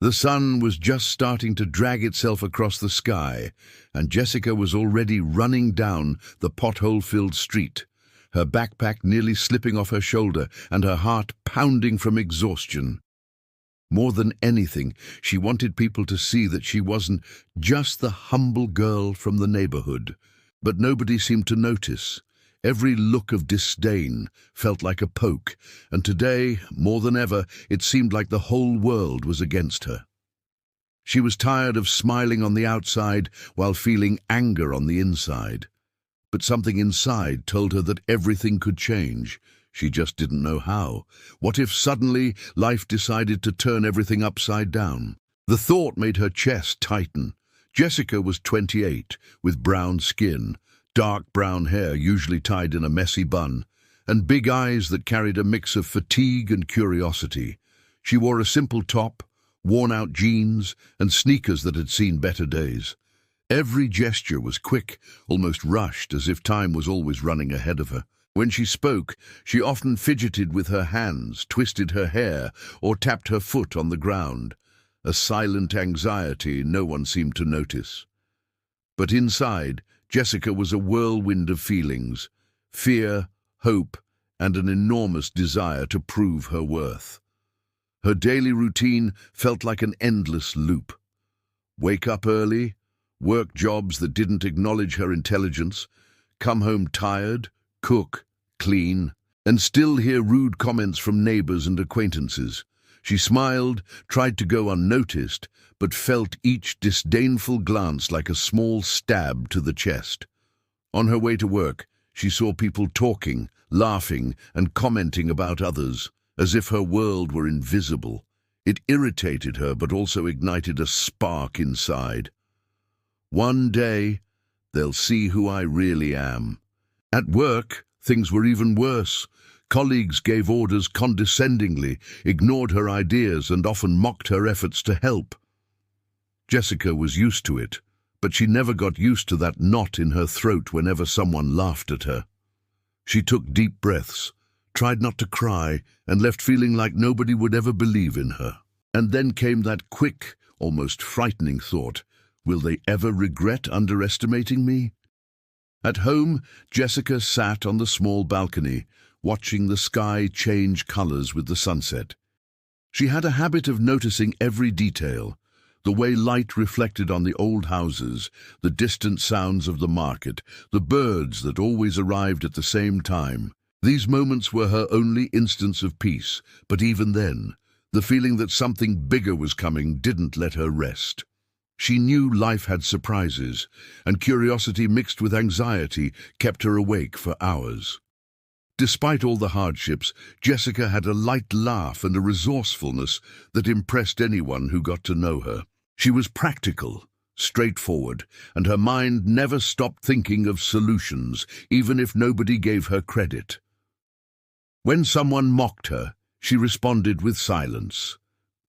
The sun was just starting to drag itself across the sky, and Jessica was already running down the pothole-filled street, her backpack nearly slipping off her shoulder and her heart pounding from exhaustion. More than anything, she wanted people to see that she wasn't just the humble girl from the neighborhood. But nobody seemed to notice. Every look of disdain felt like a poke, and today, more than ever, it seemed like the whole world was against her. She was tired of smiling on the outside while feeling anger on the inside. But something inside told her that everything could change. She just didn't know how. What if suddenly life decided to turn everything upside down? The thought made her chest tighten. Jessica was 28, with brown skin, dark brown hair usually tied in a messy bun, and big eyes that carried a mix of fatigue and curiosity. She wore a simple top, worn-out jeans, and sneakers that had seen better days. Every gesture was quick, almost rushed, as if time was always running ahead of her. When she spoke, she often fidgeted with her hands, twisted her hair, or tapped her foot on the ground. A silent anxiety no one seemed to notice. But inside, Jessica was a whirlwind of feelings: fear, hope, and an enormous desire to prove her worth. Her daily routine felt like an endless loop. Wake up early, work jobs that didn't acknowledge her intelligence, come home tired, cook, clean, and still hear rude comments from neighbors and acquaintances. She smiled, tried to go unnoticed, but felt each disdainful glance like a small stab to the chest. On her way to work, she saw people talking, laughing, and commenting about others, as if her world were invisible. It irritated her, but also ignited a spark inside. One day, they'll see who I really am. At work, things were even worse. Colleagues gave orders condescendingly, ignored her ideas, and often mocked her efforts to help. Jessica was used to it, but she never got used to that knot in her throat whenever someone laughed at her. She took deep breaths, tried not to cry, and left feeling like nobody would ever believe in her. And then came that quick, almost frightening thought: will they ever regret underestimating me? At home, Jessica sat on the small balcony, watching the sky change colors with the sunset. She had a habit of noticing every detail: the way light reflected on the old houses, the distant sounds of the market, the birds that always arrived at the same time. These moments were her only instance of peace, but even then, the feeling that something bigger was coming didn't let her rest. She knew life had surprises, and curiosity mixed with anxiety kept her awake for hours. Despite all the hardships, Jessica had a light laugh and a resourcefulness that impressed anyone who got to know her. She was practical, straightforward, and her mind never stopped thinking of solutions, even if nobody gave her credit. When someone mocked her, she responded with silence.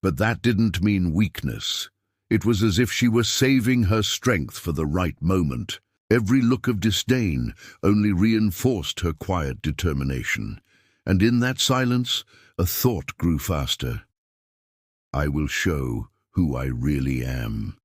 But that didn't mean weakness. It was as if she were saving her strength for the right moment. Every look of disdain only reinforced her quiet determination, and in that silence, a thought grew faster. I will show who I really am.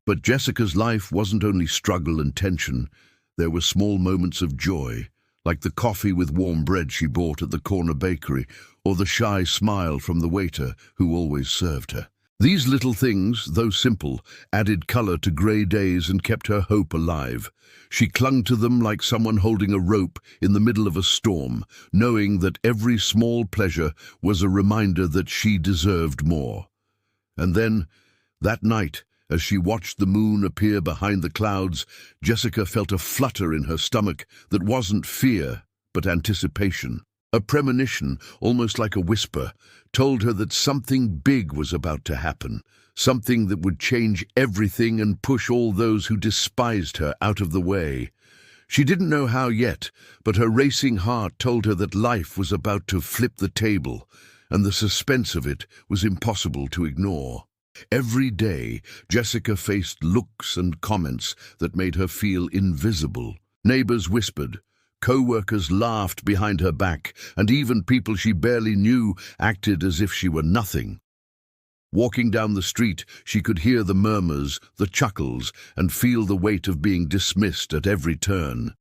But Jessica's life wasn't only struggle and tension. There were small moments of joy, like the coffee with warm bread she bought at the corner bakery, or the shy smile from the waiter who always served her. These little things, though simple, added color to gray days and kept her hope alive. She clung to them like someone holding a rope in the middle of a storm, knowing that every small pleasure was a reminder that she deserved more. And then, that night, as she watched the moon appear behind the clouds, Jessica felt a flutter in her stomach that wasn't fear, but anticipation. A premonition, almost like a whisper, told her that something big was about to happen, something that would change everything and push all those who despised her out of the way. She didn't know how yet, but her racing heart told her that life was about to flip the table, and the suspense of it was impossible to ignore. Every day, Jessica faced looks and comments that made her feel invisible. Neighbors whispered, co-workers laughed behind her back, and even people she barely knew acted as if she were nothing. Walking down the street, she could hear the murmurs, the chuckles, and feel the weight of being dismissed at every turn.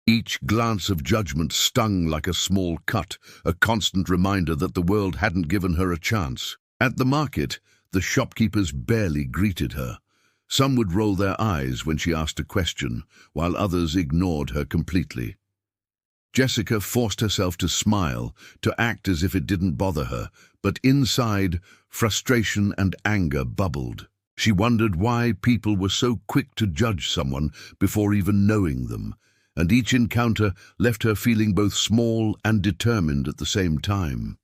Each glance of judgment stung like a small cut, a constant reminder that the world hadn't given her a chance. At the market, the shopkeepers barely greeted her. Some would roll their eyes when she asked a question, while others ignored her completely. Jessica forced herself to smile, to act as if it didn't bother her, but inside, frustration and anger bubbled. She wondered why people were so quick to judge someone before even knowing them, and each encounter left her feeling both small and determined at the same time.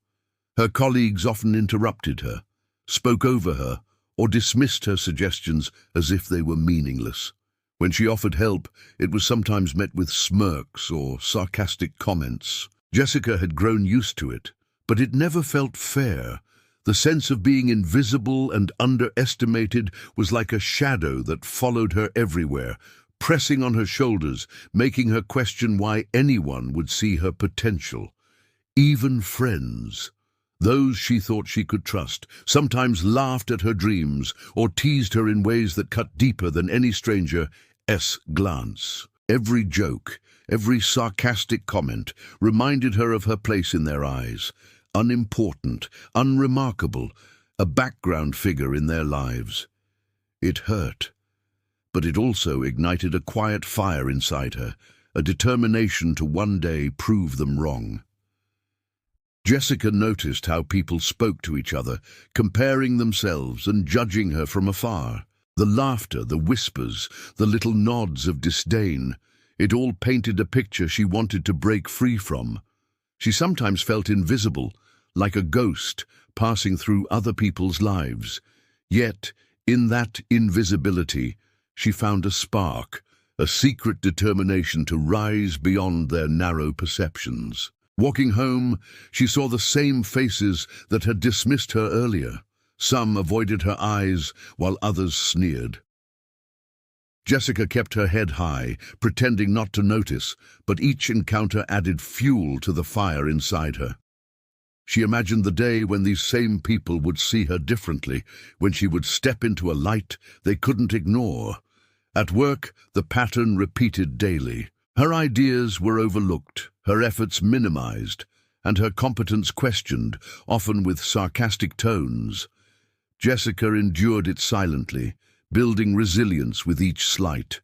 Her colleagues often interrupted her, spoke over her, or dismissed her suggestions as if they were meaningless. When she offered help, it was sometimes met with smirks or sarcastic comments. Jessica had grown used to it, but it never felt fair. The sense of being invisible and underestimated was like a shadow that followed her everywhere, pressing on her shoulders, making her question why anyone would see her potential. Even friends, those she thought she could trust, sometimes laughed at her dreams or teased her in ways that cut deeper than any stranger's glance. Every joke, every sarcastic comment reminded her of her place in their eyes, unimportant, unremarkable, a background figure in their lives. It hurt, but it also ignited a quiet fire inside her, a determination to one day prove them wrong. Jessica noticed how people spoke to each other, comparing themselves and judging her from afar. The laughter, the whispers, the little nods of disdain, it all painted a picture she wanted to break free from. She sometimes felt invisible, like a ghost passing through other people's lives. Yet, in that invisibility, she found a spark, a secret determination to rise beyond their narrow perceptions. Walking home, she saw the same faces that had dismissed her earlier. Some avoided her eyes, while others sneered. Jessica kept her head high, pretending not to notice, but each encounter added fuel to the fire inside her. She imagined the day when these same people would see her differently, when she would step into a light they couldn't ignore. At work, the pattern repeated daily. Her ideas were overlooked, her efforts minimized, and her competence questioned, often with sarcastic tones. Jessica endured it silently, building resilience with each slight.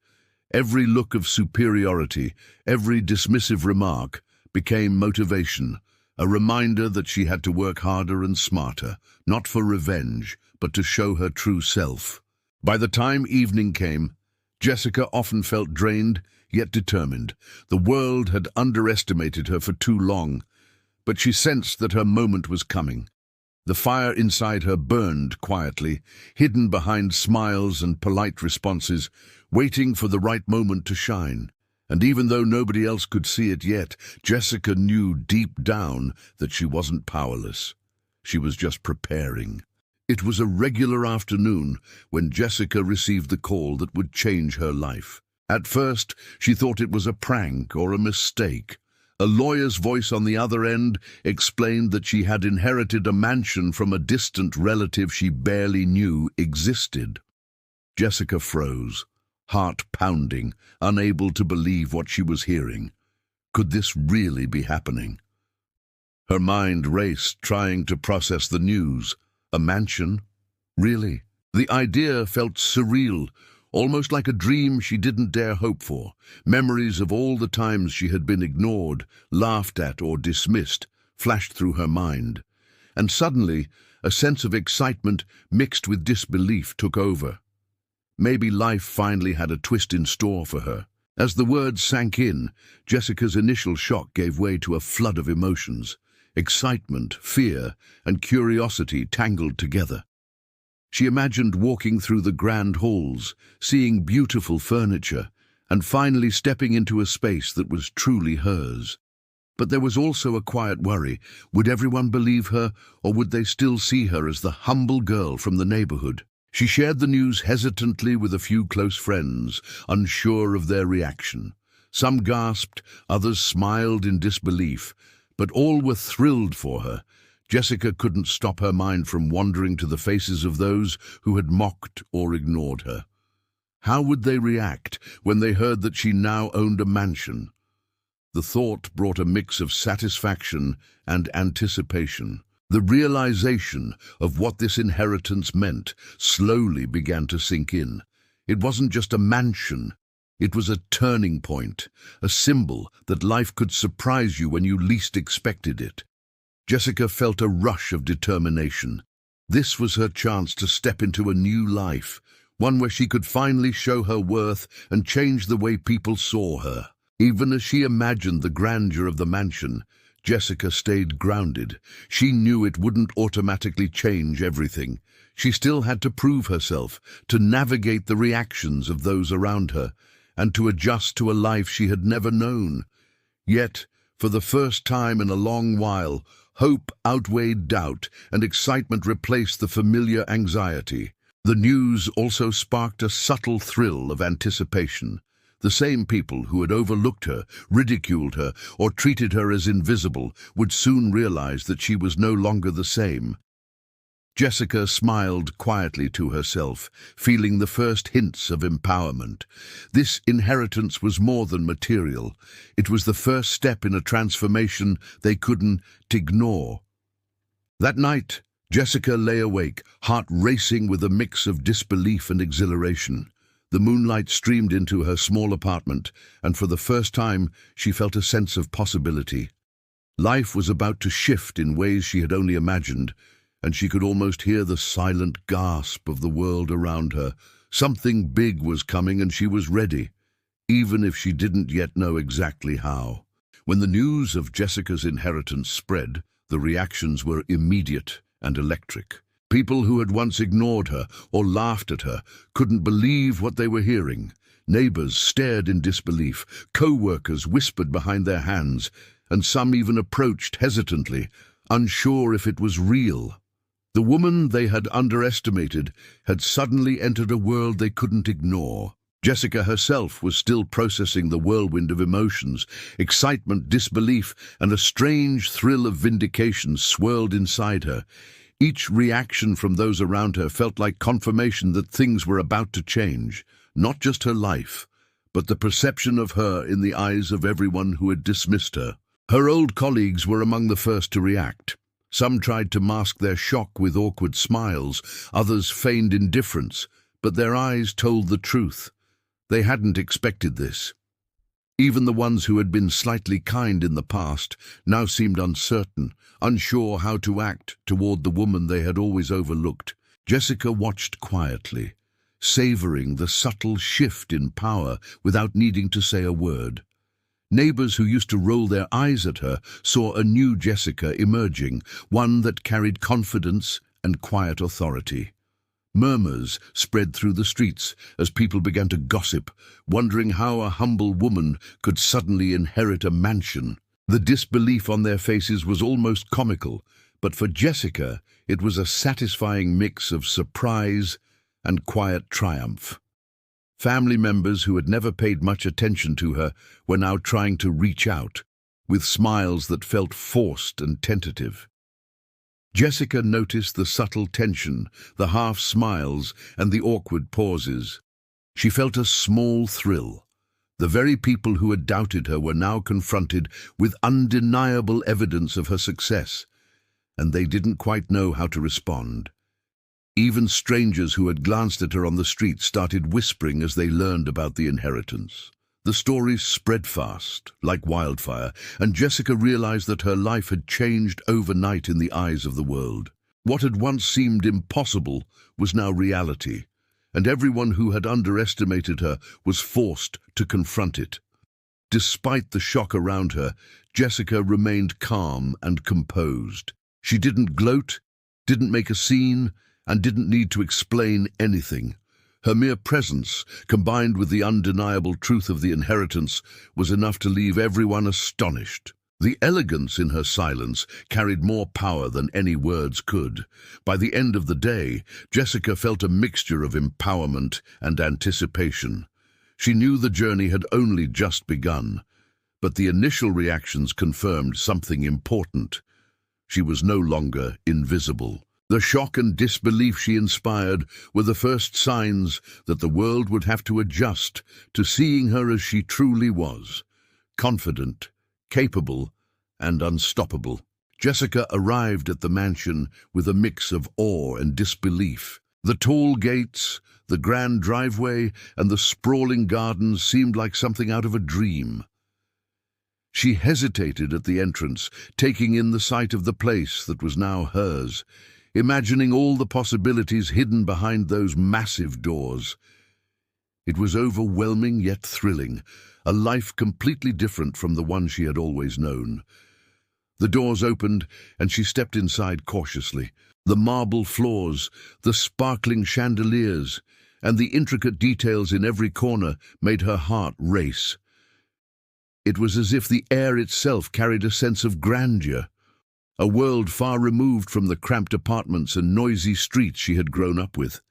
Every look of superiority, every dismissive remark, became motivation, a reminder that she had to work harder and smarter, not for revenge, but to show her true self. By the time evening came, Jessica often felt drained, yet determined. The world had underestimated her for too long, but she sensed that her moment was coming. The fire inside her burned quietly, hidden behind smiles and polite responses, waiting for the right moment to shine. And even though nobody else could see it yet, Jessica knew deep down that she wasn't powerless. She was just preparing. It was a regular afternoon when Jessica received the call that would change her life. At first, she thought it was a prank or a mistake. A lawyer's voice on the other end explained that she had inherited a mansion from a distant relative she barely knew existed. Jessica froze, heart pounding, unable to believe what she was hearing. Could this really be happening? Her mind raced, trying to process the news. A mansion? Really? The idea felt surreal, almost like a dream she didn't dare hope for. Memories of all the times she had been ignored, laughed at, or dismissed flashed through her mind. And suddenly, a sense of excitement mixed with disbelief took over. Maybe life finally had a twist in store for her. As the words sank in, Jessica's initial shock gave way to a flood of emotions. Excitement, fear, and curiosity tangled together. She imagined walking through the grand halls, seeing beautiful furniture, and finally stepping into a space that was truly hers. But there was also a quiet worry. Would everyone believe her, or would they still see her as the humble girl from the neighborhood? She shared the news hesitantly with a few close friends, unsure of their reaction. Some gasped, others smiled in disbelief, but all were thrilled for her. Jessica couldn't stop her mind from wandering to the faces of those who had mocked or ignored her. How would they react when they heard that she now owned a mansion? The thought brought a mix of satisfaction and anticipation. The realization of what this inheritance meant slowly began to sink in. It wasn't just a mansion. It was a turning point, a symbol that life could surprise you when you least expected it. Jessica felt a rush of determination. This was her chance to step into a new life, one where she could finally show her worth and change the way people saw her. Even as she imagined the grandeur of the mansion, Jessica stayed grounded. She knew it wouldn't automatically change everything. She still had to prove herself, to navigate the reactions of those around her, and to adjust to a life she had never known. Yet, for the first time in a long while, hope outweighed doubt, and excitement replaced the familiar anxiety. The news also sparked a subtle thrill of anticipation. The same people who had overlooked her, ridiculed her, or treated her as invisible would soon realize that she was no longer the same. Jessica smiled quietly to herself, feeling the first hints of empowerment. This inheritance was more than material. It was the first step in a transformation they couldn't ignore. That night, Jessica lay awake, heart racing with a mix of disbelief and exhilaration. The moonlight streamed into her small apartment, and for the first time she felt a sense of possibility. Life was about to shift in ways she had only imagined, and she could almost hear the silent gasp of the world around her. Something big was coming, and she was ready, even if she didn't yet know exactly how. When the news of Jessica's inheritance spread, the reactions were immediate and electric. People who had once ignored her or laughed at her couldn't believe what they were hearing. Neighbors stared in disbelief, co-workers whispered behind their hands, and some even approached hesitantly, unsure if it was real. The woman they had underestimated had suddenly entered a world they couldn't ignore. Jessica herself was still processing the whirlwind of emotions. Excitement, disbelief, and a strange thrill of vindication swirled inside her. Each reaction from those around her felt like confirmation that things were about to change, not just her life, but the perception of her in the eyes of everyone who had dismissed her. Her old colleagues were among the first to react. Some tried to mask their shock with awkward smiles, others feigned indifference, but their eyes told the truth. They hadn't expected this. Even the ones who had been slightly kind in the past now seemed uncertain, unsure how to act toward the woman they had always overlooked. Jessica watched quietly, savoring the subtle shift in power without needing to say a word. Neighbors who used to roll their eyes at her saw a new Jessica emerging, one that carried confidence and quiet authority. Murmurs spread through the streets as people began to gossip, wondering how a humble woman could suddenly inherit a mansion. The disbelief on their faces was almost comical, but for Jessica it was a satisfying mix of surprise and quiet triumph. Family members who had never paid much attention to her were now trying to reach out, with smiles that felt forced and tentative. Jessica noticed the subtle tension, the half-smiles, and the awkward pauses. She felt a small thrill. The very people who had doubted her were now confronted with undeniable evidence of her success, and they didn't quite know how to respond. Even strangers who had glanced at her on the street started whispering as they learned about the inheritance. The stories spread fast, like wildfire, and Jessica realized that her life had changed overnight in the eyes of the world. What had once seemed impossible was now reality, and everyone who had underestimated her was forced to confront it. Despite the shock around her, Jessica remained calm and composed. She didn't gloat, didn't make a scene, and didn't need to explain anything. Her mere presence, combined with the undeniable truth of the inheritance, was enough to leave everyone astonished. The elegance in her silence carried more power than any words could. By the end of the day, Jessica felt a mixture of empowerment and anticipation. She knew the journey had only just begun, but the initial reactions confirmed something important. She was no longer invisible. The shock and disbelief she inspired were the first signs that the world would have to adjust to seeing her as she truly was, confident, capable, and unstoppable. Jessica arrived at the mansion with a mix of awe and disbelief. The tall gates, the grand driveway, and the sprawling gardens seemed like something out of a dream. She hesitated at the entrance, taking in the sight of the place that was now hers, imagining all the possibilities hidden behind those massive doors. It was overwhelming yet thrilling, a life completely different from the one she had always known. The doors opened, and she stepped inside cautiously. The marble floors, the sparkling chandeliers, and the intricate details in every corner made her heart race. It was as if the air itself carried a sense of grandeur, a world far removed from the cramped apartments and noisy streets she had grown up with.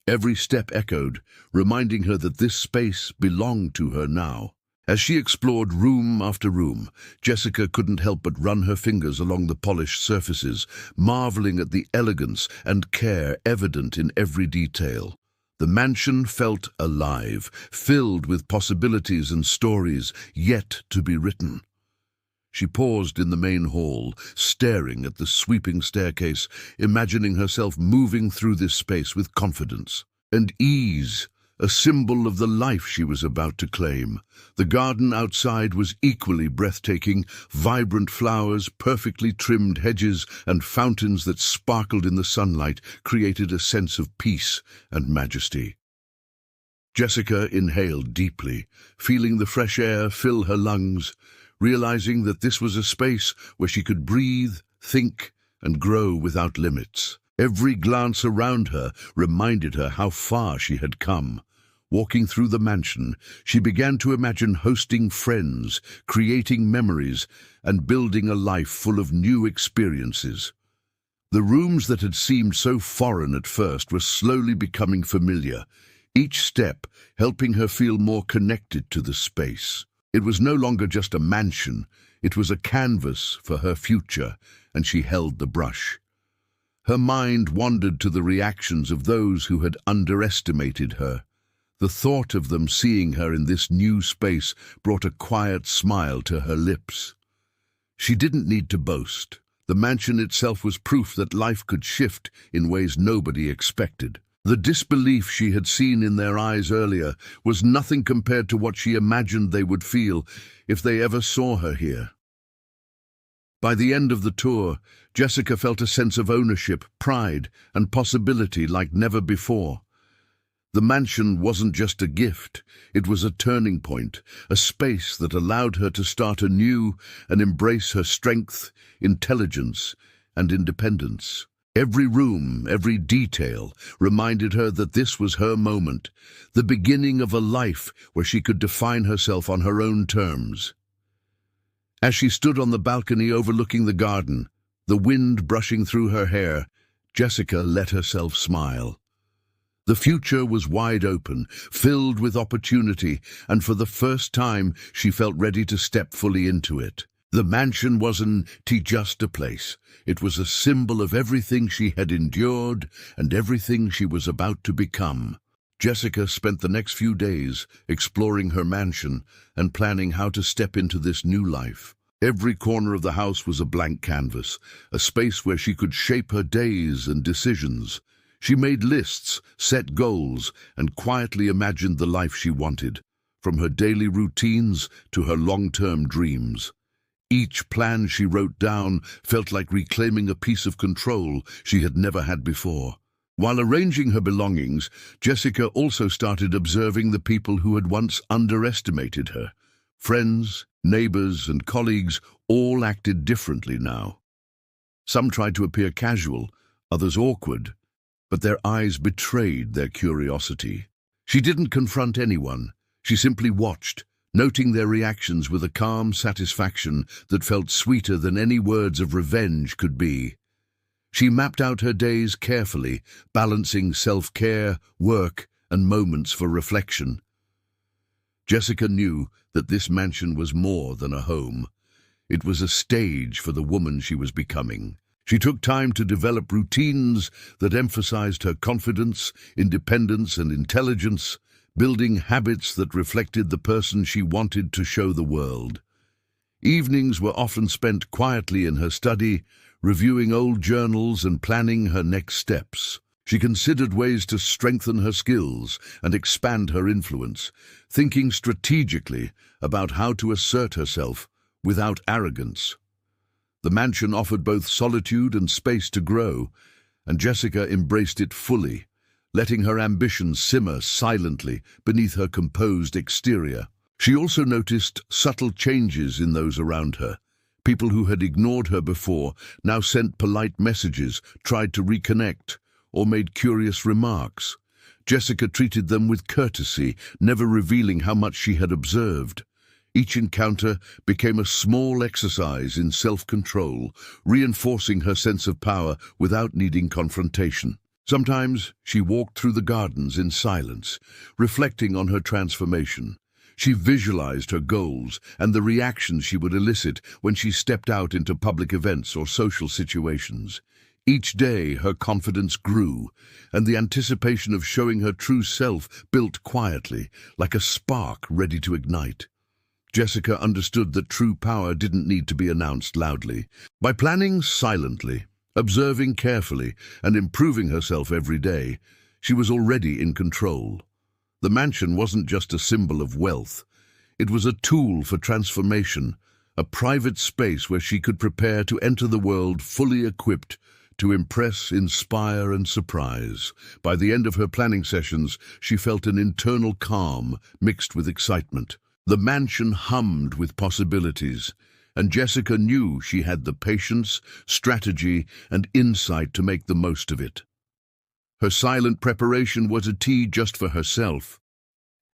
Every step echoed, reminding her that this space belonged to her now. As she explored room after room, Jessica couldn't help but run her fingers along the polished surfaces, marveling at the elegance and care evident in every detail. The mansion felt alive, filled with possibilities and stories yet to be written. She paused in the main hall, staring at the sweeping staircase, imagining herself moving through this space with confidence and ease, a symbol of the life she was about to claim. The garden outside was equally breathtaking, vibrant flowers, perfectly trimmed hedges, and fountains that sparkled in the sunlight created a sense of peace and majesty. Jessica inhaled deeply, feeling the fresh air fill her lungs, realizing that this was a space where she could breathe, think, and grow without limits. Every glance around her reminded her how far she had come. Walking through the mansion, she began to imagine hosting friends, creating memories, and building a life full of new experiences. The rooms that had seemed so foreign at first were slowly becoming familiar, each step helping her feel more connected to the space. It was no longer just a mansion, it was a canvas for her future, and she held the brush. Her mind wandered to the reactions of those who had underestimated her. The thought of them seeing her in this new space brought a quiet smile to her lips. She didn't need to boast. The mansion itself was proof that life could shift in ways nobody expected. The disbelief she had seen in their eyes earlier was nothing compared to what she imagined they would feel if they ever saw her here. By the end of the tour, Jessica felt a sense of ownership, pride, and possibility like never before. The mansion wasn't just a gift, it was a turning point, a space that allowed her to start anew and embrace her strength, intelligence, and independence. Every room, every detail reminded her that this was her moment, the beginning of a life where she could define herself on her own terms. As she stood on the balcony overlooking the garden, the wind brushing through her hair, Jessica let herself smile. The future was wide open, filled with opportunity, and for the first time she felt ready to step fully into it. The mansion wasn't just a place. It was a symbol of everything she had endured and everything she was about to become. Jessica spent the next few days exploring her mansion and planning how to step into this new life. Every corner of the house was a blank canvas, a space where she could shape her days and decisions. She made lists, set goals, and quietly imagined the life she wanted, from her daily routines to her long-term dreams. Each plan she wrote down felt like reclaiming a piece of control she had never had before. While arranging her belongings, Jessica also started observing the people who had once underestimated her. Friends, neighbors, and colleagues all acted differently now. Some tried to appear casual, others awkward, but their eyes betrayed their curiosity. She didn't confront anyone. She simply watched, noting their reactions with a calm satisfaction that felt sweeter than any words of revenge could be. She mapped out her days carefully, balancing self-care, work, and moments for reflection. Jessica knew that this mansion was more than a home. It was a stage for the woman she was becoming. She took time to develop routines that emphasized her confidence, independence, and intelligence, building habits that reflected the person she wanted to show the world. Evenings were often spent quietly in her study, reviewing old journals and planning her next steps. She considered ways to strengthen her skills and expand her influence, thinking strategically about how to assert herself without arrogance. The mansion offered both solitude and space to grow, and Jessica embraced it fully, letting her ambitions simmer silently beneath her composed exterior. She also noticed subtle changes in those around her. People who had ignored her before now sent polite messages, tried to reconnect, or made curious remarks. Jessica treated them with courtesy, never revealing how much she had observed. Each encounter became a small exercise in self-control, reinforcing her sense of power without needing confrontation. Sometimes she walked through the gardens in silence, reflecting on her transformation. She visualized her goals and the reactions she would elicit when she stepped out into public events or social situations. Each day her confidence grew, and the anticipation of showing her true self built quietly, like a spark ready to ignite. Jessica understood that true power didn't need to be announced loudly. By planning silently, observing carefully, and improving herself every day, she was already in control. The mansion wasn't just a symbol of wealth. It was a tool for transformation, a private space where she could prepare to enter the world fully equipped to impress, inspire, and surprise. By the end of her planning sessions, she felt an internal calm mixed with excitement. The mansion hummed with possibilities, and Jessica knew she had the patience, strategy, and insight to make the most of it. Her silent preparation was a tea just for herself.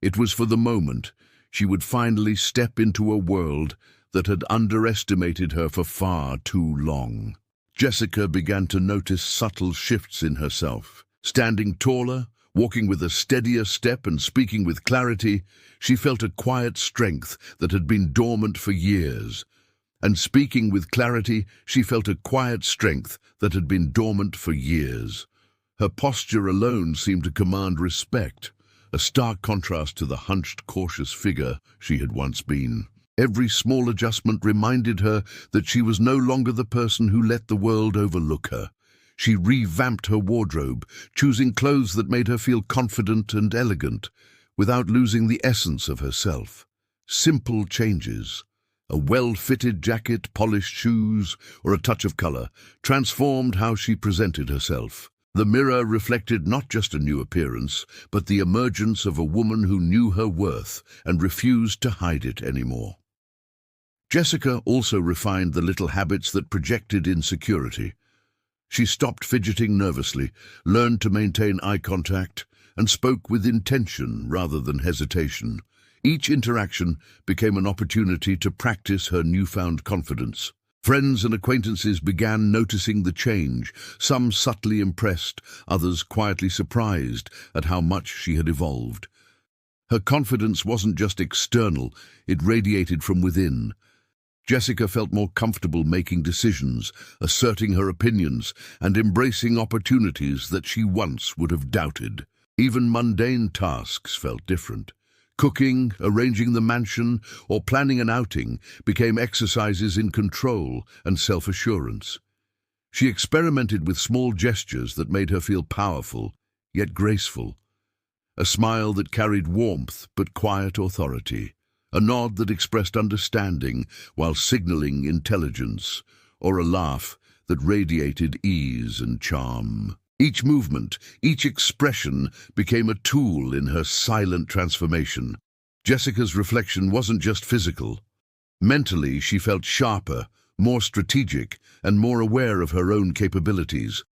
It was for the moment she would finally step into a world that had underestimated her for far too long. Jessica began to notice subtle shifts in herself. Standing taller, walking with a steadier step and speaking with clarity, she felt a quiet strength that had been dormant for years. And speaking with clarity, she felt a quiet strength that had been dormant for years. Her posture alone seemed to command respect, a stark contrast to the hunched, cautious figure she had once been. Every small adjustment reminded her that she was no longer the person who let the world overlook her. She revamped her wardrobe, choosing clothes that made her feel confident and elegant, without losing the essence of herself. Simple changes, a well-fitted jacket, polished shoes, or a touch of color, transformed how she presented herself. The mirror reflected not just a new appearance, but the emergence of a woman who knew her worth and refused to hide it anymore. Jessica also refined the little habits that projected insecurity. She stopped fidgeting nervously, learned to maintain eye contact, and spoke with intention rather than hesitation. Each interaction became an opportunity to practice her newfound confidence. Friends and acquaintances began noticing the change, some subtly impressed, others quietly surprised at how much she had evolved. Her confidence wasn't just external, it radiated from within. Jessica felt more comfortable making decisions, asserting her opinions, and embracing opportunities that she once would have doubted. Even mundane tasks felt different. Cooking, arranging the mansion, or planning an outing became exercises in control and self-assurance. She experimented with small gestures that made her feel powerful, yet graceful. A smile that carried warmth but quiet authority. A nod that expressed understanding while signaling intelligence, or a laugh that radiated ease and charm. Each movement, each expression became a tool in her silent transformation. Jessica's reflection wasn't just physical. Mentally, she felt sharper, more strategic, and more aware of her own capabilities.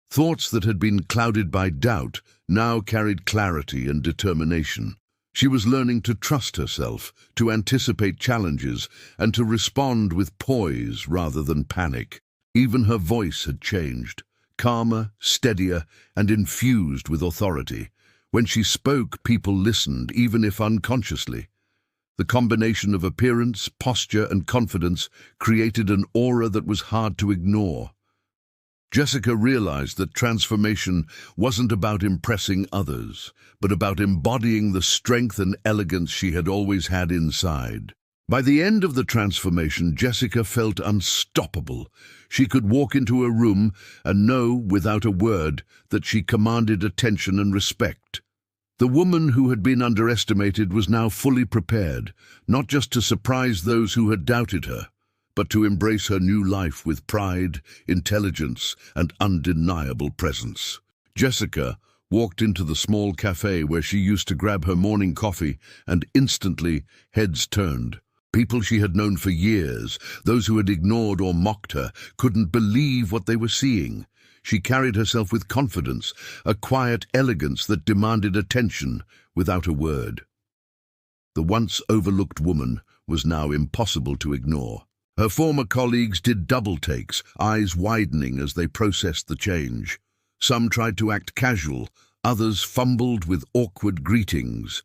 Thoughts that had been clouded by doubt now carried clarity and determination. She was learning to trust herself, to anticipate challenges, and to respond with poise rather than panic. Even her voice had changed. Calmer, steadier, and infused with authority. When she spoke, people listened, even if unconsciously. The combination of appearance, posture, and confidence created an aura that was hard to ignore. Jessica realized that transformation wasn't about impressing others, but about embodying the strength and elegance she had always had inside. By the end of the transformation, Jessica felt unstoppable. She could walk into a room and know, without a word, that she commanded attention and respect. The woman who had been underestimated was now fully prepared, not just to surprise those who had doubted her, but to embrace her new life with pride, intelligence, and undeniable presence. Jessica walked into the small cafe where she used to grab her morning coffee, and instantly heads turned. People she had known for years, those who had ignored or mocked her, couldn't believe what they were seeing. She carried herself with confidence, a quiet elegance that demanded attention without a word. The once overlooked woman was now impossible to ignore. Her former colleagues did double takes, eyes widening as they processed the change. Some tried to act casual, others fumbled with awkward greetings.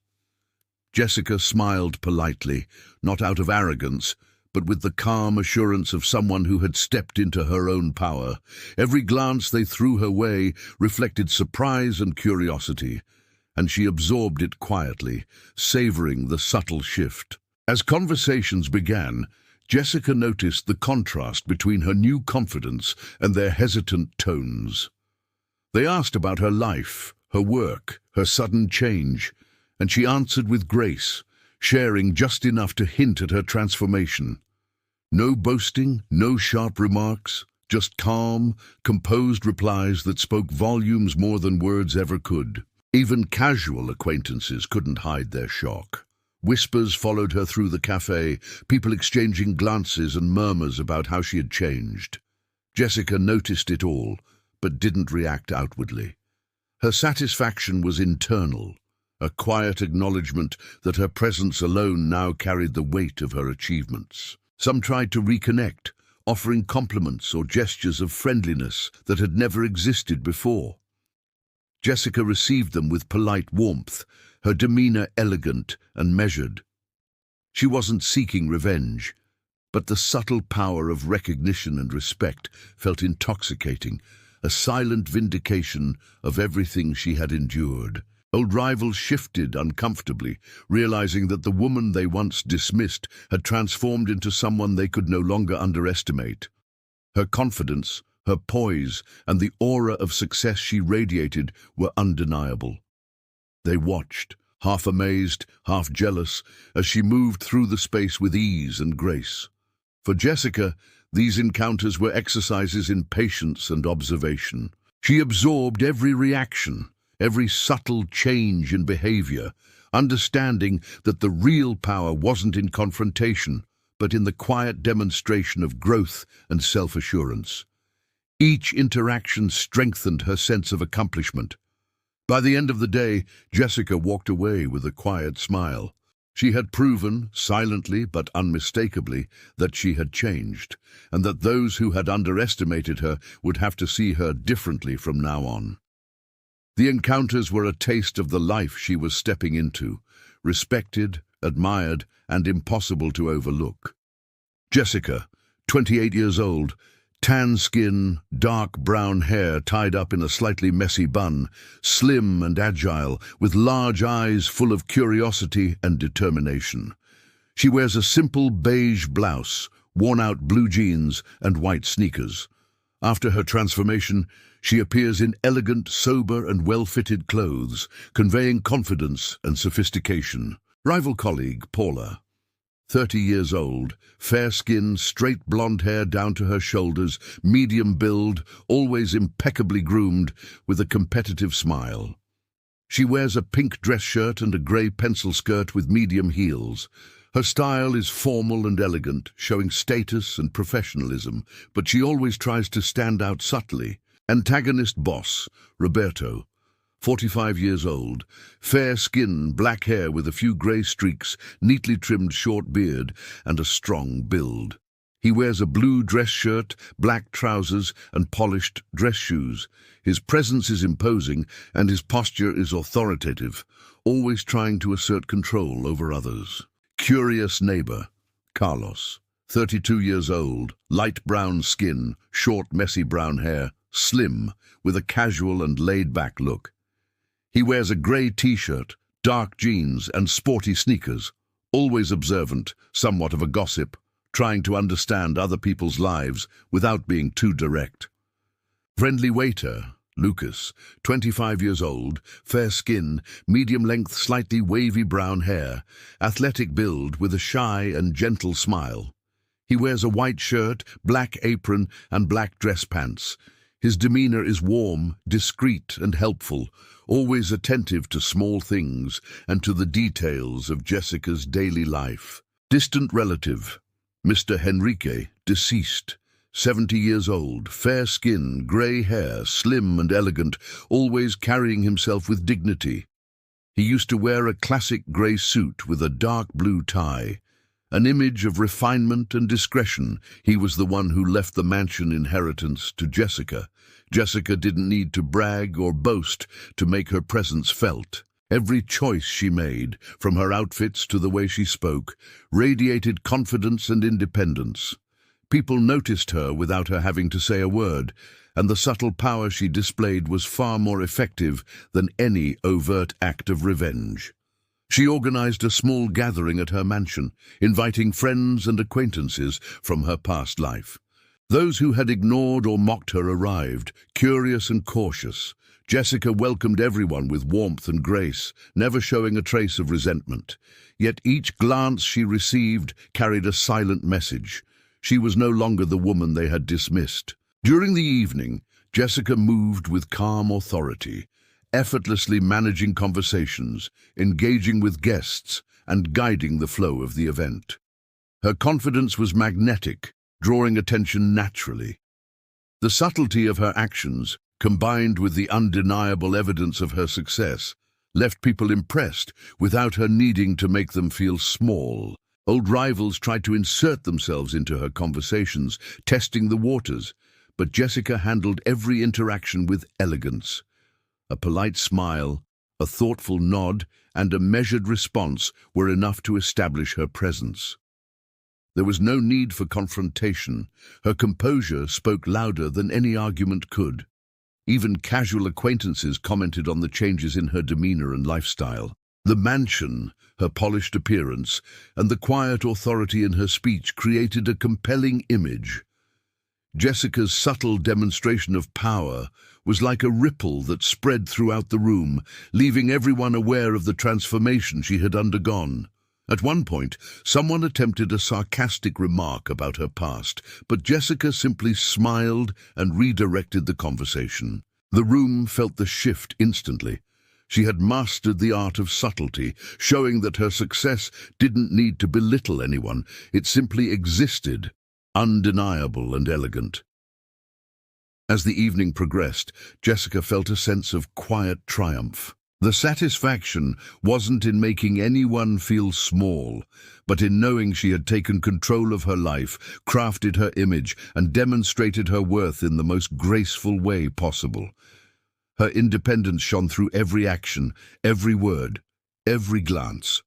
Jessica smiled politely, not out of arrogance, but with the calm assurance of someone who had stepped into her own power. Every glance they threw her way reflected surprise and curiosity, and she absorbed it quietly, savoring the subtle shift. As conversations began, Jessica noticed the contrast between her new confidence and their hesitant tones. They asked about her life, her work, her sudden change, and she answered with grace, sharing just enough to hint at her transformation. No boasting, no sharp remarks, just calm, composed replies that spoke volumes more than words ever could. Even casual acquaintances couldn't hide their shock. Whispers followed her through the cafe, people exchanging glances and murmurs about how she had changed. Jessica noticed it all, but didn't react outwardly. Her satisfaction was internal, a quiet acknowledgement that her presence alone now carried the weight of her achievements. Some tried to reconnect, offering compliments or gestures of friendliness that had never existed before. Jessica received them with polite warmth, her demeanor elegant and measured. She wasn't seeking revenge, but the subtle power of recognition and respect felt intoxicating, a silent vindication of everything she had endured. Old rivals shifted uncomfortably, realizing that the woman they once dismissed had transformed into someone they could no longer underestimate. Her confidence, her poise, and the aura of success she radiated were undeniable. They watched, half amazed, half jealous, as she moved through the space with ease and grace. For Jessica, these encounters were exercises in patience and observation. She absorbed every reaction, every subtle change in behavior, understanding that the real power wasn't in confrontation, but in the quiet demonstration of growth and self-assurance. Each interaction strengthened her sense of accomplishment. By the end of the day, Jessica walked away with a quiet smile. She had proven, silently but unmistakably, that she had changed, and that those who had underestimated her would have to see her differently from now on. The encounters were a taste of the life she was stepping into, respected, admired, and impossible to overlook. Jessica, 28 years old, tan skin, dark brown hair tied up in a slightly messy bun, slim and agile, with large eyes full of curiosity and determination. She wears a simple beige blouse, worn-out blue jeans, and white sneakers. After her transformation, she appears in elegant, sober, and well-fitted clothes, conveying confidence and sophistication. Rival colleague, Paula, 30 years old, fair skin, straight blonde hair down to her shoulders, medium build, always impeccably groomed, with a competitive smile. She wears a pink dress shirt and a grey pencil skirt with medium heels. Her style is formal and elegant, showing status and professionalism, but she always tries to stand out subtly. Antagonist boss, Roberto, 45 years old, fair skin, black hair with a few grey streaks, neatly trimmed short beard, and a strong build. He wears a blue dress shirt, black trousers, and polished dress shoes. His presence is imposing, and his posture is authoritative, always trying to assert control over others. curious neighbor, Carlos, 32 years old, light brown skin, short messy brown hair, slim, with a casual and laid-back look. He wears a grey t-shirt, dark jeans and sporty sneakers, always observant, somewhat of a gossip, trying to understand other people's lives without being too direct. Friendly waiter, Lucas, 25 years old, fair skin, medium-length, slightly wavy brown hair, athletic build with a shy and gentle smile. He wears a white shirt, black apron and black dress pants. His demeanor is warm, discreet and helpful, always attentive to small things and to the details of Jessica's daily life. Distant relative, Mr. Henrique, deceased, 70 years old, fair skin, grey hair, slim and elegant, always carrying himself with dignity. He used to wear a classic grey suit with a dark blue tie. An image of refinement and discretion, he was the one who left the mansion inheritance to Jessica. Jessica didn't need to brag or boast to make her presence felt. Every choice she made, from her outfits to the way she spoke, radiated confidence and independence. People noticed her without her having to say a word, and the subtle power she displayed was far more effective than any overt act of revenge. She organized a small gathering at her mansion, inviting friends and acquaintances from her past life. Those who had ignored or mocked her arrived, curious and cautious. Jessica welcomed everyone with warmth and grace, never showing a trace of resentment. Yet each glance she received carried a silent message. She was no longer the woman they had dismissed. During the evening, Jessica moved with calm authority, effortlessly managing conversations, engaging with guests, and guiding the flow of the event. Her confidence was magnetic, drawing attention naturally. The subtlety of her actions, combined with the undeniable evidence of her success, left people impressed without her needing to make them feel small. Old rivals tried to insert themselves into her conversations, testing the waters, but Jessica handled every interaction with elegance. A polite smile, a thoughtful nod, and a measured response were enough to establish her presence. There was no need for confrontation. Her composure spoke louder than any argument could. Even casual acquaintances commented on the changes in her demeanor and lifestyle. The mansion, her polished appearance, and the quiet authority in her speech created a compelling image. Jessica's subtle demonstration of power was like a ripple that spread throughout the room, leaving everyone aware of the transformation she had undergone. At one point, someone attempted a sarcastic remark about her past, but Jessica simply smiled and redirected the conversation. The room felt the shift instantly. She had mastered the art of subtlety, showing that her success didn't need to belittle anyone. It simply existed, undeniable and elegant. As the evening progressed, Jessica felt a sense of quiet triumph. The satisfaction wasn't in making anyone feel small, but in knowing she had taken control of her life, crafted her image, and demonstrated her worth in the most graceful way possible. Her independence shone through every action, every word, every glance.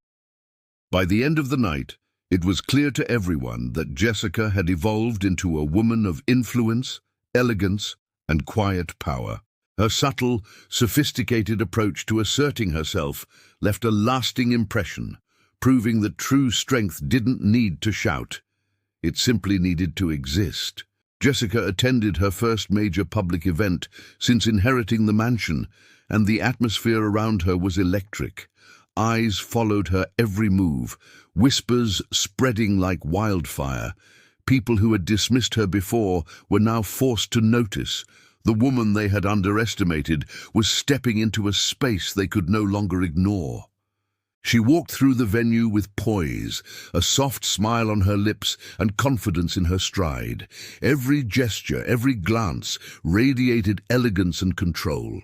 By the end of the night, it was clear to everyone that Jessica had evolved into a woman of influence, elegance, and quiet power. Her subtle, sophisticated approach to asserting herself left a lasting impression, proving that true strength didn't need to shout. It simply needed to exist. Jessica attended her first major public event since inheriting the mansion, and the atmosphere around her was electric. Eyes followed her every move, whispers spreading like wildfire. People who had dismissed her before were now forced to notice. The woman they had underestimated was stepping into a space they could no longer ignore. She walked through the venue with poise, a soft smile on her lips and confidence in her stride. Every gesture, every glance radiated elegance and control.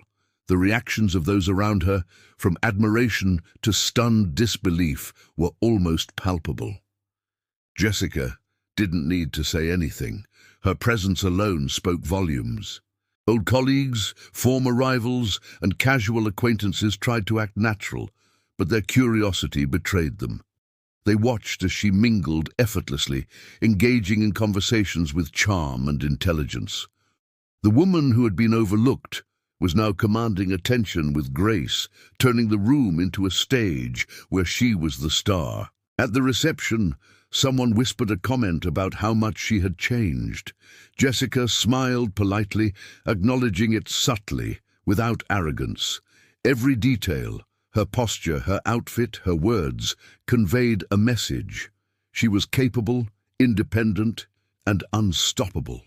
The reactions of those around her, from admiration to stunned disbelief, were almost palpable. Jessica didn't need to say anything. Her presence alone spoke volumes. Old colleagues, former rivals, and casual acquaintances tried to act natural, but their curiosity betrayed them. They watched as she mingled effortlessly, engaging in conversations with charm and intelligence. The woman who had been overlooked was now commanding attention with grace, turning the room into a stage where she was the star. At the reception, someone whispered a comment about how much she had changed. Jessica smiled politely, acknowledging it subtly, without arrogance. Every detail, her posture, her outfit, her words, conveyed a message. She was capable, independent, and unstoppable.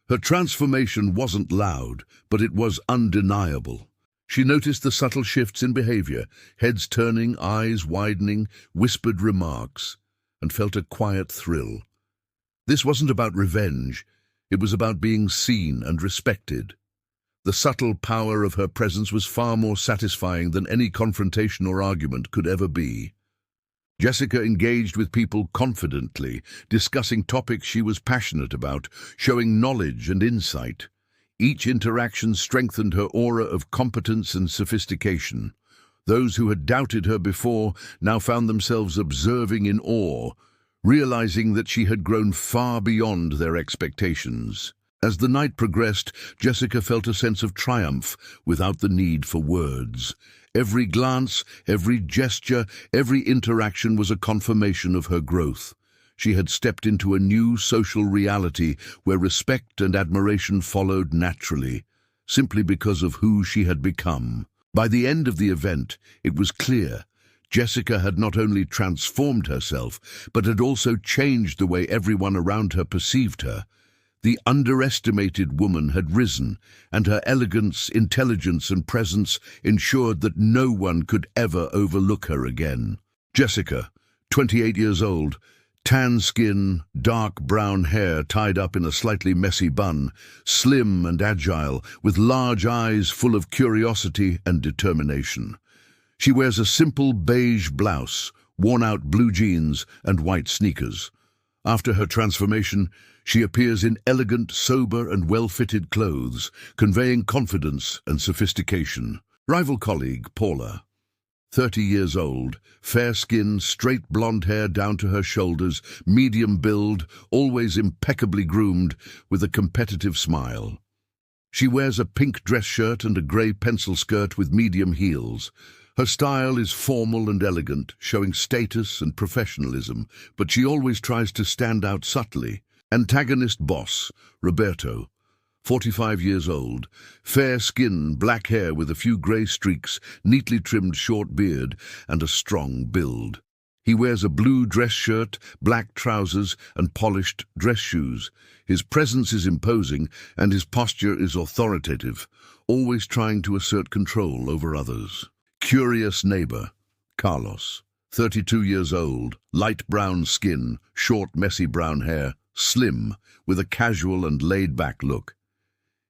Her transformation wasn't loud, but it was undeniable. She noticed the subtle shifts in behavior, heads turning, eyes widening, whispered remarks, and felt a quiet thrill. This wasn't about revenge, it was about being seen and respected. The subtle power of her presence was far more satisfying than any confrontation or argument could ever be. Jessica engaged with people confidently, discussing topics she was passionate about, showing knowledge and insight. Each interaction strengthened her aura of competence and sophistication. Those who had doubted her before now found themselves observing in awe, realizing that she had grown far beyond their expectations. As the night progressed, Jessica felt a sense of triumph without the need for words. Every glance, every gesture, every interaction was a confirmation of her growth. She had stepped into a new social reality where respect and admiration followed naturally, simply because of who she had become. By the end of the event, it was clear Jessica had not only transformed herself, but had also changed the way everyone around her perceived her. The underestimated woman had risen, and her elegance, intelligence, and presence ensured that no one could ever overlook her again. Jessica, 28 years old, tan skin, dark brown hair tied up in a slightly messy bun, slim and agile, with large eyes full of curiosity and determination. She wears a simple beige blouse, worn-out blue jeans, and white sneakers. After her transformation, she appears in elegant, sober, and well-fitted clothes, conveying confidence and sophistication. Rival colleague, Paula, 30 years old, fair skin, straight blonde hair down to her shoulders, medium build, always impeccably groomed, with a competitive smile. She wears a pink dress shirt and a grey pencil skirt with medium heels. Her style is formal and elegant, showing status and professionalism, but she always tries to stand out subtly. Antagonist boss, Roberto, 45 years old, fair skin, black hair with a few grey streaks, neatly trimmed short beard, and a strong build. He wears a blue dress shirt, black trousers, and polished dress shoes. His presence is imposing, and his posture is authoritative, always trying to assert control over others. Curious neighbor, Carlos, 32 years old, light brown skin, short messy brown hair, slim, with a casual and laid-back look.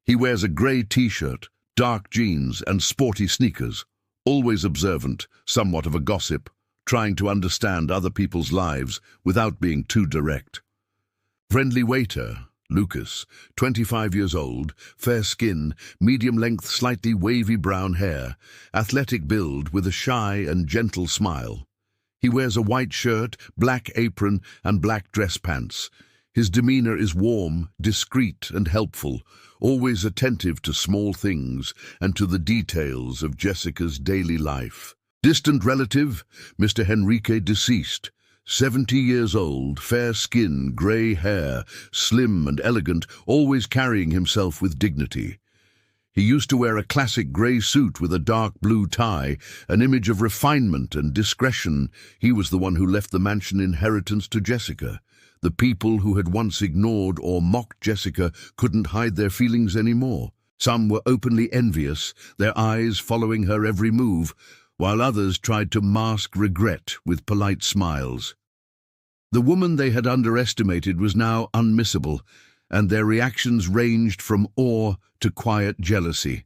He wears a grey t-shirt, dark jeans, and sporty sneakers, always observant, somewhat of a gossip, trying to understand other people's lives without being too direct. Friendly waiter, Lucas, 25 years old, fair skin, medium-length, slightly wavy brown hair, athletic build with a shy and gentle smile. He wears a white shirt, black apron, and black dress pants. His demeanor is warm, discreet, and helpful, always attentive to small things and to the details of Jessica's daily life. Distant relative, Mr. Henrique deceased, 70 years old, fair skin, grey hair, slim and elegant, always carrying himself with dignity. He used to wear a classic grey suit with a dark blue tie, an image of refinement and discretion. He was the one who left the mansion inheritance to Jessica. The people who had once ignored or mocked Jessica couldn't hide their feelings anymore. Some were openly envious, their eyes following her every move, while others tried to mask regret with polite smiles. The woman they had underestimated was now unmissable, and their reactions ranged from awe to quiet jealousy.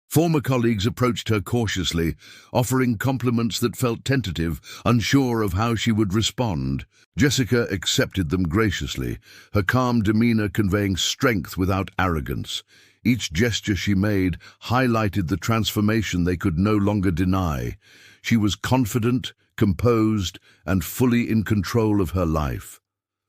Former colleagues approached her cautiously, offering compliments that felt tentative, unsure of how she would respond. Jessica accepted them graciously, her calm demeanor conveying strength without arrogance. Each gesture she made highlighted the transformation they could no longer deny. She was confident, composed, and fully in control of her life.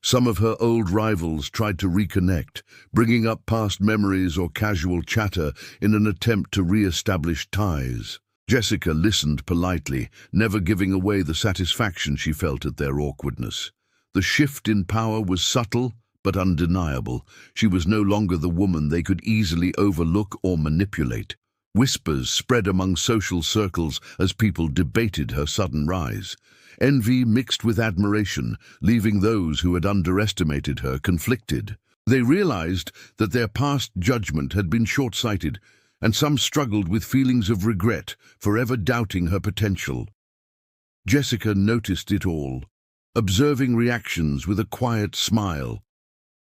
Some of her old rivals tried to reconnect, bringing up past memories or casual chatter in an attempt to re-establish ties. Jessica listened politely, never giving away the satisfaction she felt at their awkwardness. The shift in power was subtle but undeniable. She was no longer the woman they could easily overlook or manipulate. Whispers spread among social circles as people debated her sudden rise. Envy mixed with admiration, leaving those who had underestimated her conflicted. They realized that their past judgment had been short-sighted, and some struggled with feelings of regret, forever doubting her potential. Jessica noticed it all, observing reactions with a quiet smile.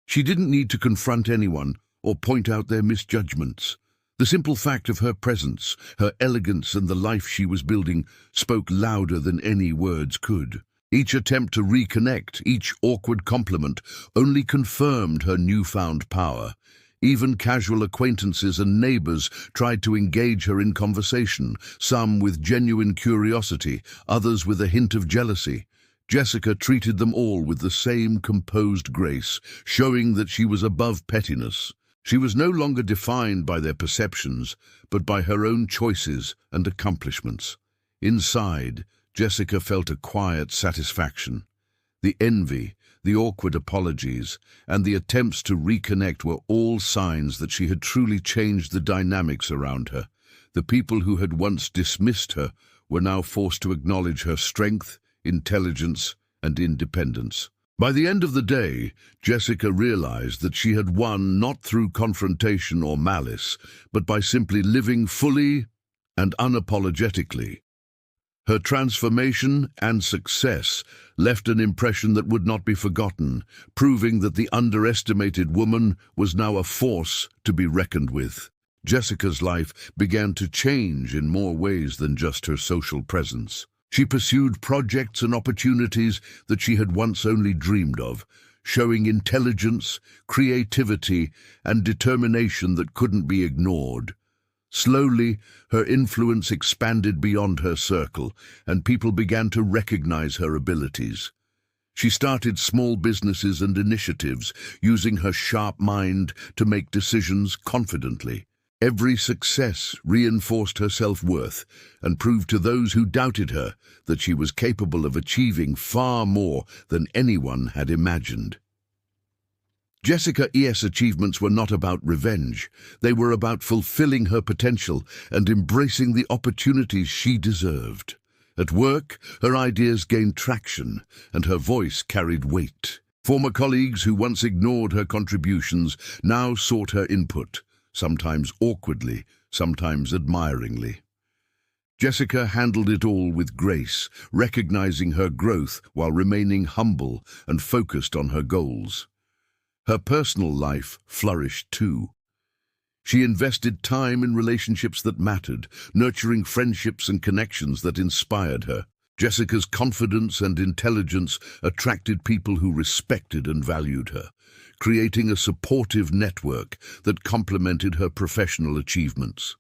She didn't need to confront anyone or point out their misjudgments. The simple fact of her presence, her elegance, and the life she was building spoke louder than any words could. Each attempt to reconnect, each awkward compliment, only confirmed her newfound power. Even casual acquaintances and neighbors tried to engage her in conversation, some with genuine curiosity, others with a hint of jealousy. Jessica treated them all with the same composed grace, showing that she was above pettiness. She was no longer defined by their perceptions, but by her own choices and accomplishments. Inside, Jessica felt a quiet satisfaction. The envy, the awkward apologies, and the attempts to reconnect were all signs that she had truly changed the dynamics around her. The people who had once dismissed her were now forced to acknowledge her strength, intelligence, and independence. By the end of the day, Jessica realized that she had won not through confrontation or malice, but by simply living fully and unapologetically. Her transformation and success left an impression that would not be forgotten, proving that the underestimated woman was now a force to be reckoned with. Jessica's life began to change in more ways than just her social presence. She pursued projects and opportunities that she had once only dreamed of, showing intelligence, creativity, and determination that couldn't be ignored. Slowly, her influence expanded beyond her circle, and people began to recognize her abilities. She started small businesses and initiatives, using her sharp mind to make decisions confidently. Every success reinforced her self-worth and proved to those who doubted her that she was capable of achieving far more than anyone had imagined. Jessica's achievements were not about revenge. They were about fulfilling her potential and embracing the opportunities she deserved. At work, her ideas gained traction, and her voice carried weight. Former colleagues who once ignored her contributions now sought her input, sometimes awkwardly, sometimes admiringly. Jessica handled it all with grace, recognizing her growth while remaining humble and focused on her goals. Her personal life flourished too. She invested time in relationships that mattered, nurturing friendships and connections that inspired her. Jessica's confidence and intelligence attracted people who respected and valued her, creating a supportive network that complemented her professional achievements.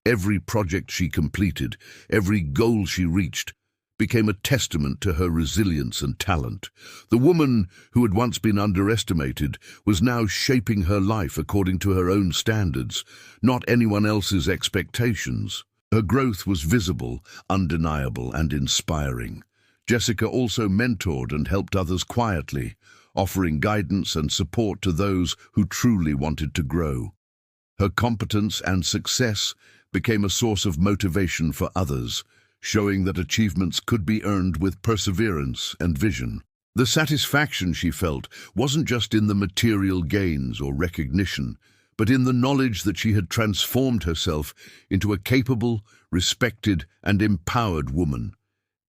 Every project she completed, every goal she reached, became a testament to her resilience and talent. The woman who had once been underestimated was now shaping her life according to her own standards, not anyone else's expectations. Her growth was visible, undeniable, and inspiring. Jessica also mentored and helped others quietly, offering guidance and support to those who truly wanted to grow. Her competence and success became a source of motivation for others, showing that achievements could be earned with perseverance and vision. The satisfaction she felt wasn't just in the material gains or recognition, but in the knowledge that she had transformed herself into a capable, respected, and empowered woman.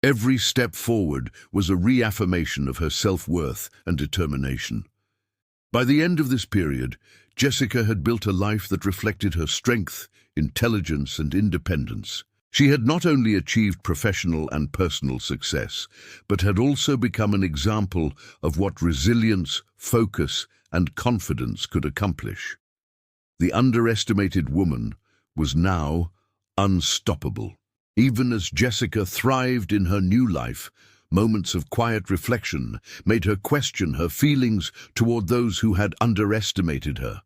Every step forward was a reaffirmation of her self-worth and determination. By the end of this period, Jessica had built a life that reflected her strength, intelligence, and independence. She had not only achieved professional and personal success, but had also become an example of what resilience, focus, and confidence could accomplish. The underestimated woman was now unstoppable. Even as Jessica thrived in her new life, moments of quiet reflection made her question her feelings toward those who had underestimated her.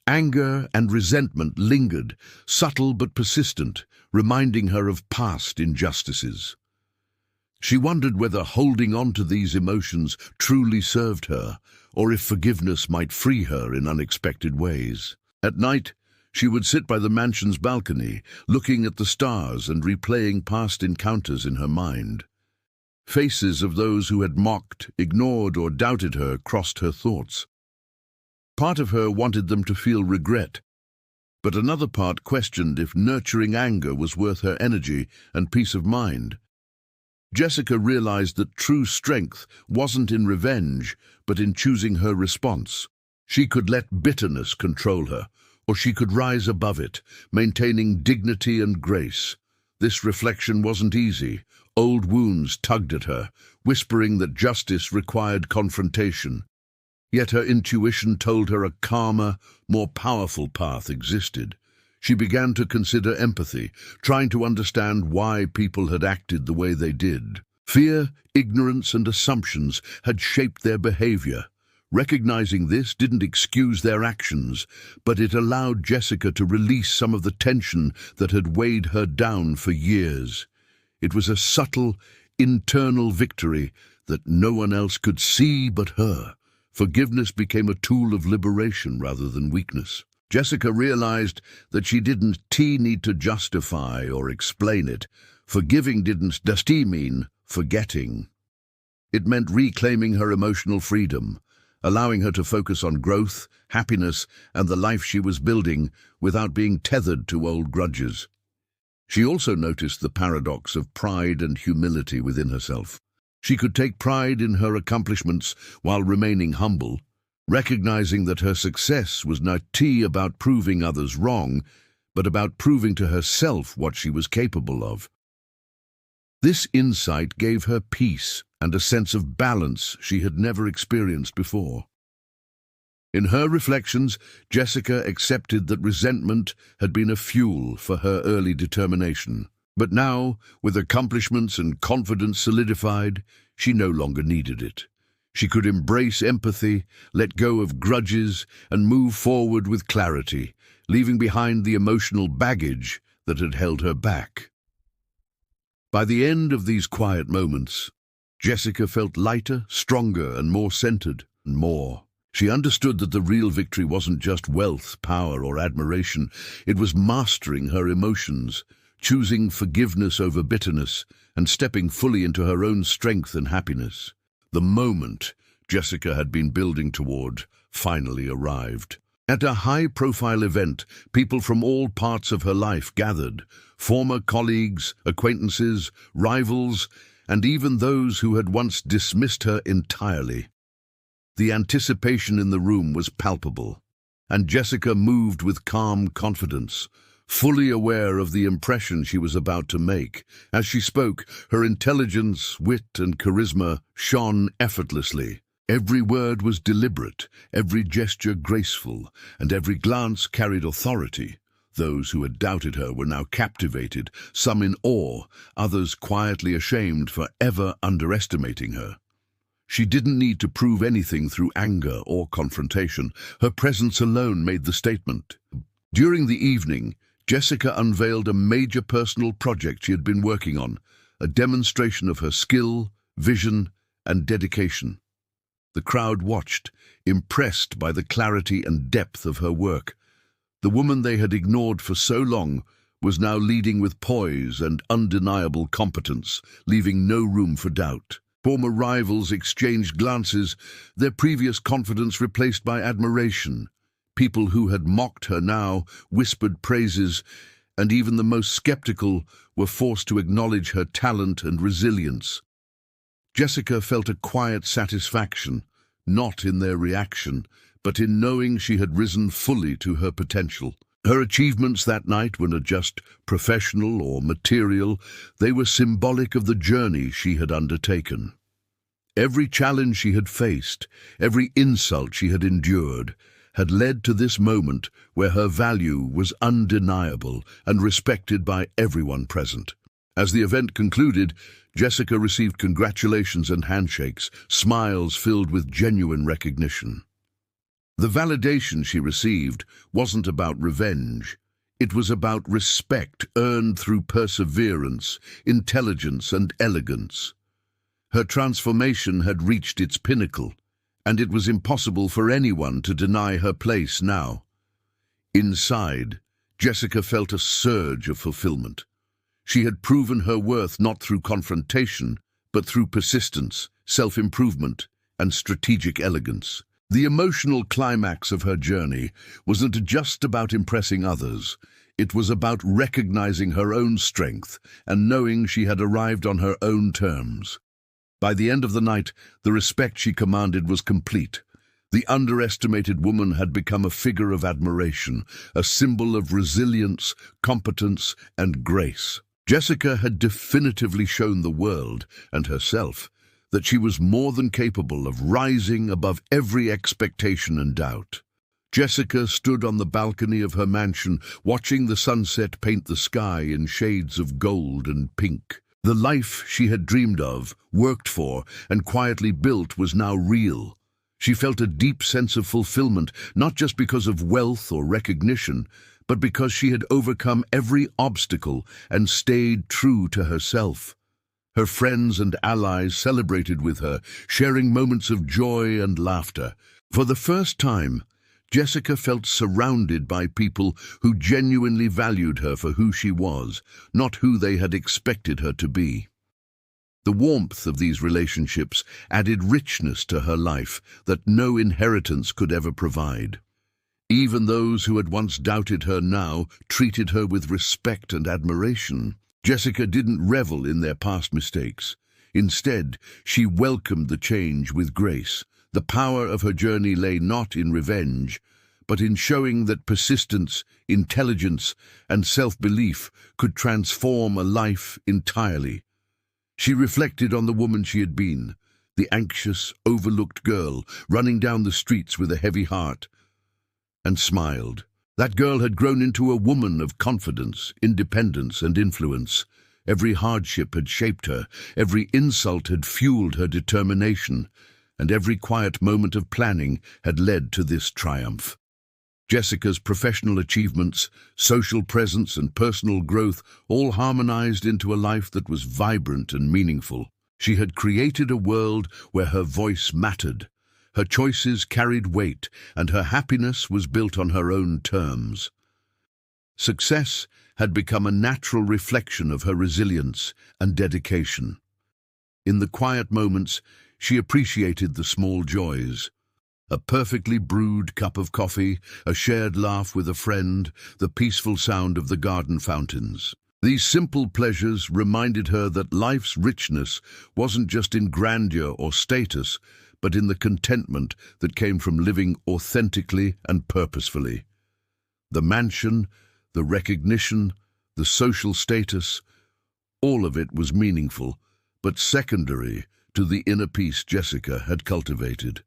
Anger and resentment lingered, subtle but persistent, reminding her of past injustices. She wondered whether holding on to these emotions truly served her, or if forgiveness might free her in unexpected ways. At night, she would sit by the mansion's balcony, looking at the stars and replaying past encounters in her mind. Faces of those who had mocked, ignored, or doubted her crossed her thoughts. Part of her wanted them to feel regret, but another part questioned if nurturing anger was worth her energy and peace of mind. Jessica realized that true strength wasn't in revenge, but in choosing her response. She could let bitterness control her, or she could rise above it, maintaining dignity and grace. This reflection wasn't easy. Old wounds tugged at her, whispering that justice required confrontation. Yet her intuition told her a calmer, more powerful path existed. She began to consider empathy, trying to understand why people had acted the way they did. Fear, ignorance, and assumptions had shaped their behavior. Recognizing this didn't excuse their actions, but it allowed Jessica to release some of the tension that had weighed her down for years. It was a subtle, internal victory that no one else could see but her. Forgiveness became a tool of liberation rather than weakness. Jessica realized that she didn't need to justify or explain it. Forgiving didn't just mean forgetting. It meant reclaiming her emotional freedom, allowing her to focus on growth, happiness, and the life she was building without being tethered to old grudges. She also noticed the paradox of pride and humility within herself. She could take pride in her accomplishments while remaining humble, recognizing that her success was not about proving others wrong, but about proving to herself what she was capable of. This insight gave her peace and a sense of balance she had never experienced before. In her reflections, Jessica accepted that resentment had been a fuel for her early determination. But now, with accomplishments and confidence solidified, she no longer needed it. She could embrace empathy, let go of grudges, and move forward with clarity, leaving behind the emotional baggage that had held her back. By the end of these quiet moments, Jessica felt lighter, stronger, and more centered. She understood that the real victory wasn't just wealth, power, or admiration. It was mastering her emotions, choosing forgiveness over bitterness, and stepping fully into her own strength and happiness. The moment Jessica had been building toward finally arrived. At a high-profile event, people from all parts of her life gathered, former colleagues, acquaintances, rivals, and even those who had once dismissed her entirely. The anticipation in the room was palpable, and Jessica moved with calm confidence, fully aware of the impression she was about to make. As she spoke, her intelligence, wit, and charisma shone effortlessly. Every word was deliberate, every gesture graceful, and every glance carried authority. Those who had doubted her were now captivated, some in awe, others quietly ashamed for ever underestimating her. She didn't need to prove anything through anger or confrontation. Her presence alone made the statement. During the evening, Jessica unveiled a major personal project she had been working on, a demonstration of her skill, vision, and dedication. The crowd watched, impressed by the clarity and depth of her work. The woman they had ignored for so long was now leading with poise and undeniable competence, leaving no room for doubt. Former rivals exchanged glances, their previous confidence replaced by admiration. People who had mocked her now whispered praises, and even the most skeptical were forced to acknowledge her talent and resilience. Jessica felt a quiet satisfaction, not in their reaction, but in knowing she had risen fully to her potential. Her achievements that night were not just professional or material, they were symbolic of the journey she had undertaken. Every challenge she had faced, every insult she had endured, had led to this moment where her value was undeniable and respected by everyone present. As the event concluded, Jessica received congratulations and handshakes, smiles filled with genuine recognition. The validation she received wasn't about revenge. It was about respect earned through perseverance, intelligence, and elegance. Her transformation had reached its pinnacle, and it was impossible for anyone to deny her place now. Inside, Jessica felt a surge of fulfillment. She had proven her worth not through confrontation, but through persistence, self-improvement, and strategic elegance. The emotional climax of her journey wasn't just about impressing others. It was about recognizing her own strength and knowing she had arrived on her own terms. By the end of the night, the respect she commanded was complete. The underestimated woman had become a figure of admiration, a symbol of resilience, competence, and grace. Jessica had definitively shown the world, and herself, that she was more than capable of rising above every expectation and doubt. Jessica stood on the balcony of her mansion, watching the sunset paint the sky in shades of gold and pink. The life she had dreamed of, worked for, and quietly built was now real. She felt a deep sense of fulfillment, not just because of wealth or recognition, but because she had overcome every obstacle and stayed true to herself. Her friends and allies celebrated with her, sharing moments of joy and laughter. For the first time, Jessica felt surrounded by people who genuinely valued her for who she was, not who they had expected her to be. The warmth of these relationships added richness to her life that no inheritance could ever provide. Even those who had once doubted her now treated her with respect and admiration. Jessica didn't revel in their past mistakes. Instead, she welcomed the change with grace. The power of her journey lay not in revenge, but in showing that persistence, intelligence, and self-belief could transform a life entirely. She reflected on the woman she had been, the anxious, overlooked girl running down the streets with a heavy heart, and smiled. That girl had grown into a woman of confidence, independence, and influence. Every hardship had shaped her, every insult had fueled her determination, and every quiet moment of planning had led to this triumph. Jessica's professional achievements, social presence, and personal growth all harmonized into a life that was vibrant and meaningful. She had created a world where her voice mattered. Her choices carried weight, and her happiness was built on her own terms. Success had become a natural reflection of her resilience and dedication. In the quiet moments, she appreciated the small joys. A perfectly brewed cup of coffee, a shared laugh with a friend, the peaceful sound of the garden fountains. These simple pleasures reminded her that life's richness wasn't just in grandeur or status, but in the contentment that came from living authentically and purposefully. The mansion, the recognition, the social status, all of it was meaningful, but secondary to the inner peace Jessica had cultivated.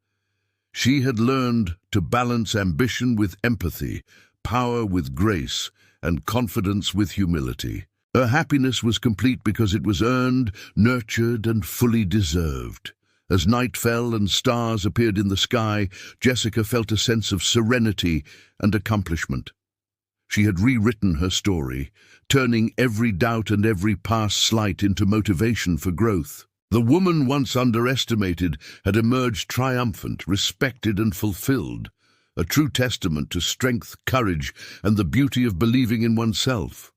She had learned to balance ambition with empathy, power with grace, and confidence with humility. Her happiness was complete because it was earned, nurtured, and fully deserved. As night fell and stars appeared in the sky, Jessica felt a sense of serenity and accomplishment. She had rewritten her story, turning every doubt and every past slight into motivation for growth. The woman once underestimated had emerged triumphant, respected, and fulfilled, a true testament to strength, courage, and the beauty of believing in oneself.